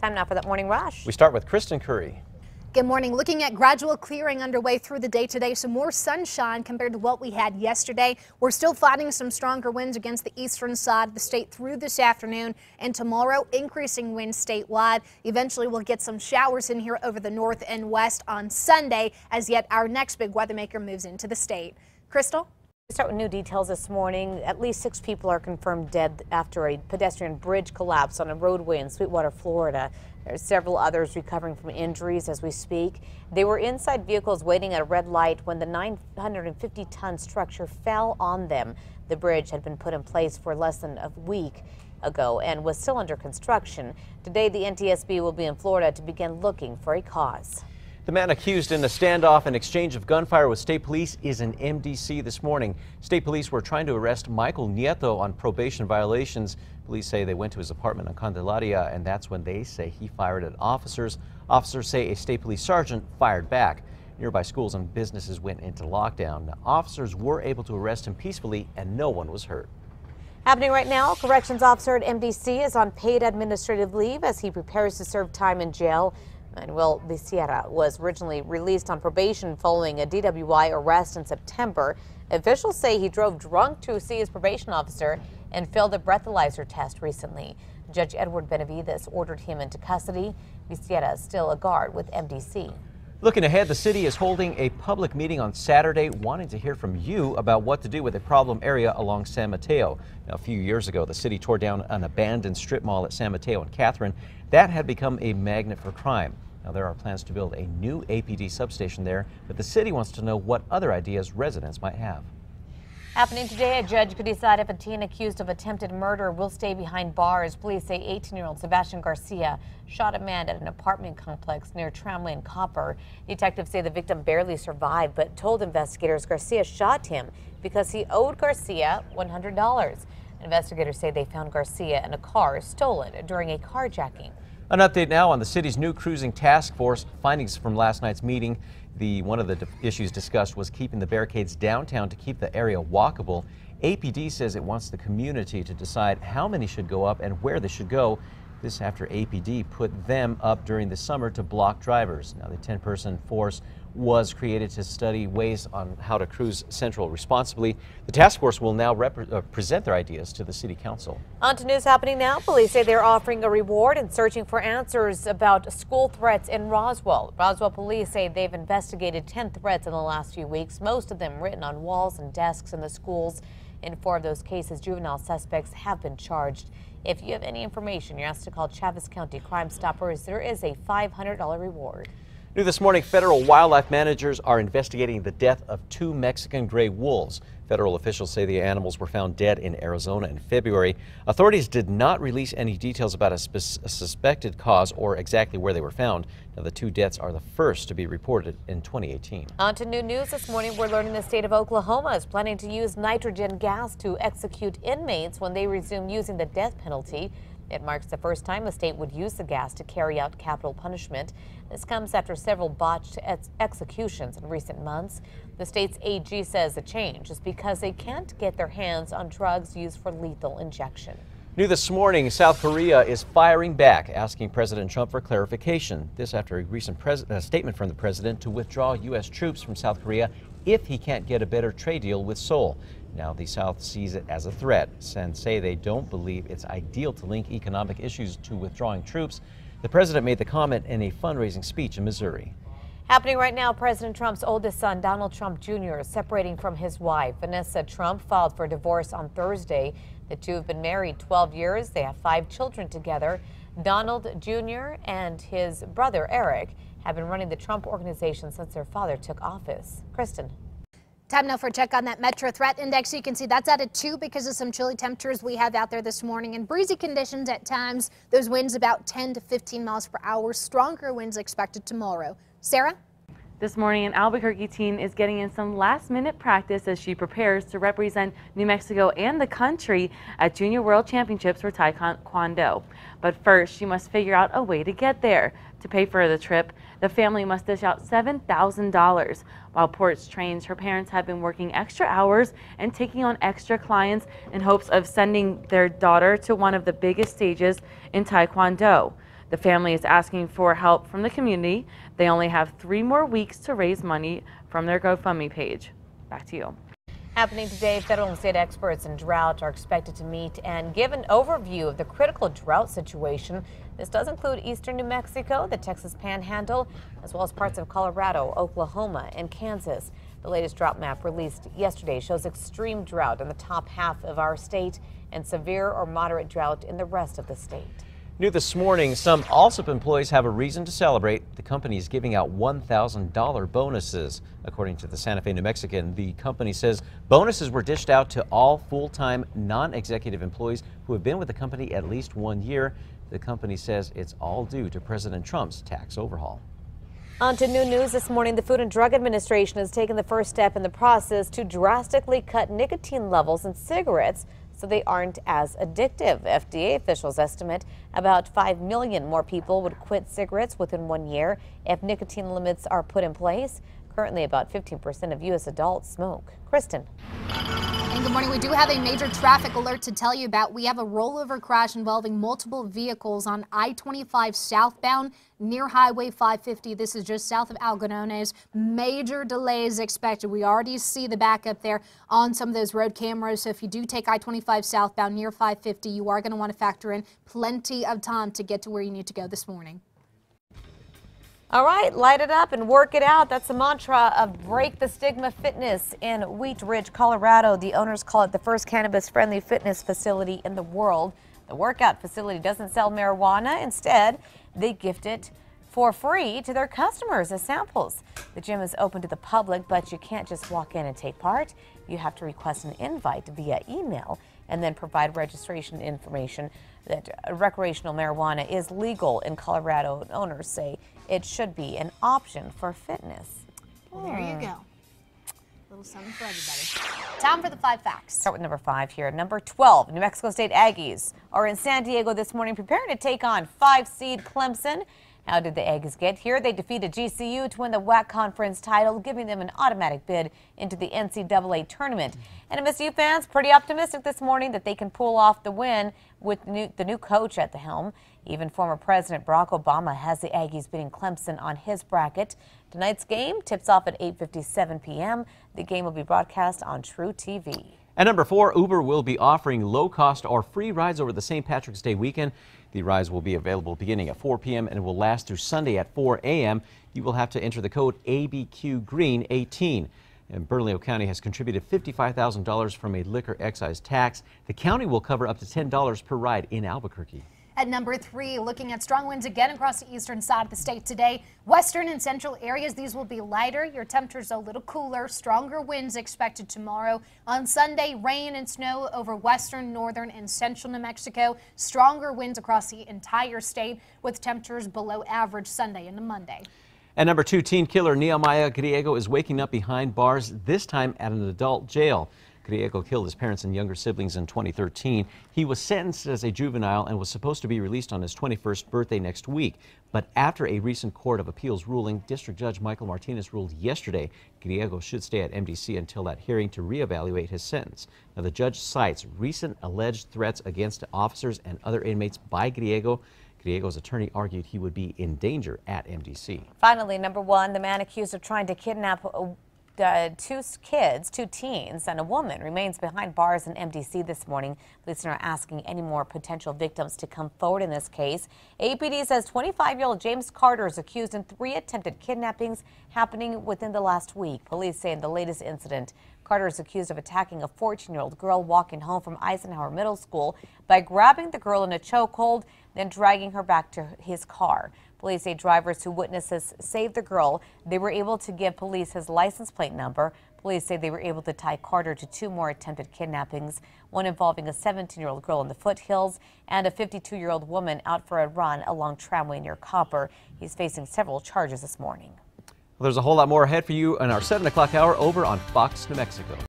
Time now for that morning rush. We start with Kristen Curry. Good morning. Looking at gradual clearing underway through the day today. Some more sunshine compared to what we had yesterday. We're still fighting some stronger winds against the eastern side of the state through this afternoon and tomorrow. Increasing winds statewide. Eventually we'll get some showers in here over the north and west on Sunday as yet our next big weather maker moves into the state. Crystal? We start with new details this morning. At least 6 people are confirmed dead after a pedestrian bridge collapse on a roadway in Sweetwater, Florida. There's several others recovering from injuries as we speak. They were inside vehicles waiting at a red light when the 950-ton structure fell on them. The bridge had been put in place for less than a week ago and was still under construction. Today, the NTSB will be in Florida to begin looking for a cause. The man accused in a standoff and exchange of gunfire with state police is in MDC this morning. State police were trying to arrest Michael Nieto on probation violations. Police say they went to his apartment on Candelaria, and that's when they say he fired at officers. Officers say a state police sergeant fired back. Nearby schools and businesses went into lockdown. Now, officers were able to arrest him peacefully, and no one was hurt. Happening right now, corrections officer at MDC is on paid administrative leave as he prepares to serve time in jail. Manuel Becerra was originally released on probation following a DWI arrest in September. Officials say he drove drunk to see his probation officer and failed a breathalyzer test recently. Judge Edward Benavides ordered him into custody. Becerra is still a guard with MDC. Looking ahead, the city is holding a public meeting on Saturday wanting to hear from you about what to do with a problem area along San Mateo. Now, a few years ago, the city tore down an abandoned strip mall at San Mateo and Catherine. That had become a magnet for crime. Now, there are plans to build a new APD substation there, but the city wants to know what other ideas residents might have. Happening today, a judge could decide if a teen accused of attempted murder will stay behind bars. Police say 18-year-old Sebastian Garcia shot a man at an apartment complex near Tramway and Copper. Detectives say the victim barely survived, but told investigators Garcia shot him because he owed Garcia $100. Investigators say they found Garcia in a car stolen during a carjacking. An update now on the city's new cruising task force. Findings from last night's meeting. One of the issues discussed was keeping the barricades downtown to keep the area walkable. APD says it wants the community to decide how many should go up and where they should go. This after APD put them up during the summer to block drivers. Now, the 10-person force was created to study ways on how to cruise Central responsibly. The task force will now present their ideas to the city council. On to news happening now. Police say they're offering a reward and searching for answers about school threats in Roswell. Roswell police say they've investigated 10 threats in the last few weeks, most of them written on walls and desks in the schools. In 4 of those cases, juvenile suspects have been charged. If you have any information, you're asked to call Chaves County Crime Stoppers. There is a $500 reward. New this morning, federal wildlife managers are investigating the death of 2 Mexican gray wolves. Federal officials say the animals were found dead in Arizona in February. Authorities did not release any details about a suspected cause or exactly where they were found. Now, the 2 deaths are the first to be reported in 2018. On to new news this morning. We're learning the state of Oklahoma is planning to use nitrogen gas to execute inmates when they resume using the death penalty. It marks the first time the state would use the gas to carry out capital punishment. This comes after several botched executions in recent months. The state's AG says the change is because they can't get their hands on drugs used for lethal injection. New this morning, South Korea is firing back, asking President Trump for clarification. This after a recent statement from the president to withdraw U.S. troops from South Korea if he can't get a better trade deal with Seoul. Now, the South sees it as a threat and say they don't believe it's ideal to link economic issues to withdrawing troops. The president made the comment in a fundraising speech in Missouri. Happening right now, President Trump's oldest son, Donald Trump Jr., is separating from his wife. Vanessa Trump filed for divorce on Thursday. The two have been married 12 years. They have 5 children together. Donald Jr. and his brother, Eric, have been running the Trump organization since their father took office. Kristen. Time now for a check on that Metro Threat Index. You can see that's at a 2 because of some chilly temperatures we have out there this morning and breezy conditions at times. Those winds about 10 to 15 miles per hour. Stronger winds expected tomorrow. Sarah? This morning, an Albuquerque teen is getting in some last-minute practice as she prepares to represent New Mexico and the country at Junior World Championships for Taekwondo. But first, she must figure out a way to get there. To pay for the trip, the family must dish out $7,000. While Ports trains, her parents have been working extra hours and taking on extra clients in hopes of sending their daughter to one of the biggest stages in Taekwondo. The family is asking for help from the community. They only have 3 more weeks to raise money from their GoFundMe page. Back to you. Happening today, federal and state experts in drought are expected to meet and give an overview of the critical drought situation. This does include eastern New Mexico, the Texas Panhandle, as well as parts of Colorado, Oklahoma, and Kansas. The latest drought map released yesterday shows extreme drought in the top half of our state and severe or moderate drought in the rest of the state. New this morning, some Allsup employees have a reason to celebrate. The company is giving out $1,000 bonuses. According to the Santa Fe New Mexican, the company says bonuses were dished out to all full-time, non-executive employees who have been with the company at least 1 year. The company says it's all due to President Trump's tax overhaul. On to new news this morning. The Food and Drug Administration has taken the first step in the process to drastically cut nicotine levels in cigarettes so they aren't as addictive. FDA officials estimate about 5 million more people would quit cigarettes within 1 year if nicotine limits are put in place. Currently, about 15% of U.S. adults smoke. Kristen. And good morning. We do have a major traffic alert to tell you about. We have a rollover crash involving multiple vehicles on I-25 southbound near Highway 550. This is just south of Algodones. Major delays expected. We already see the backup there on some of those road cameras. So if you do take I-25 southbound near 550, you are going to want to factor in plenty of time to get to where you need to go this morning. All right, light it up and work it out. That's the mantra of Break the Stigma Fitness in Wheat Ridge, Colorado. The owners call it the first cannabis-friendly fitness facility in the world. The workout facility doesn't sell marijuana. Instead, they gift it for free to their customers as samples. The gym is open to the public, but you can't just walk in and take part. You have to request an invite via email and then provide registration information. That recreational marijuana is legal in Colorado, and owners say it should be an option for fitness. Well, there you go. A little something for everybody. Time for the 5 facts. Start with number 5 here. Number 12, New Mexico State Aggies are in San Diego this morning preparing to take on 5-seed Clemson. How did the Aggies get here? They defeated GCU to win the WAC conference title, giving them an automatic bid into the NCAA tournament. And MSU fans pretty optimistic this morning that they can pull off the win with the new coach at the helm. Even former President Barack Obama has the Aggies beating Clemson on his bracket. Tonight's game tips off at 8:57 p.m. The game will be broadcast on True TV. At number 4, Uber will be offering low-cost or free rides over the St. Patrick's Day weekend. The rides will be available beginning at 4 p.m. and will last through Sunday at 4 a.m. You will have to enter the code ABQGreen18. And Bernalillo County has contributed $55,000 from a liquor excise tax. The county will cover up to $10 per ride in Albuquerque. At number 3, looking at strong winds again across the eastern side of the state today. Western and central areas, these will be lighter. Your temperatures a little cooler. Stronger winds expected tomorrow. On Sunday, rain and snow over western, northern, and central New Mexico. Stronger winds across the entire state with temperatures below average Sunday into Monday. At number 2, teen killer Nehemiah Griego is waking up behind bars, this time at an adult jail. Griego killed his parents and younger siblings in 2013. He was sentenced as a juvenile and was supposed to be released on his 21st birthday next week. But after a recent Court of Appeals ruling, District Judge Michael Martinez ruled yesterday Griego should stay at MDC until that hearing to reevaluate his sentence. Now, the judge cites recent alleged threats against officers and other inmates by Griego. Griego's attorney argued he would be in danger at MDC. Finally, number 1, the man accused of trying to kidnap 2 teens and a woman remains behind bars in MDC this morning. Police are asking any more potential victims to come forward in this case. APD says 25-year-old James Carter is accused in 3 attempted kidnappings happening within the last week. Police say in the latest incident, Carter is accused of attacking a 14-year-old girl walking home from Eisenhower Middle School by grabbing the girl in a chokehold, then dragging her back to his car. Police say drivers who witnessed this saved the girl. They were able to give police his license plate number. Police say they were able to tie Carter to 2 more attempted kidnappings, one involving a 17-year-old girl in the foothills and a 52-year-old woman out for a run along tramway near Copper. He's facing several charges this morning. Well, there's a whole lot more ahead for you in our 7 o'clock hour over on Fox New Mexico.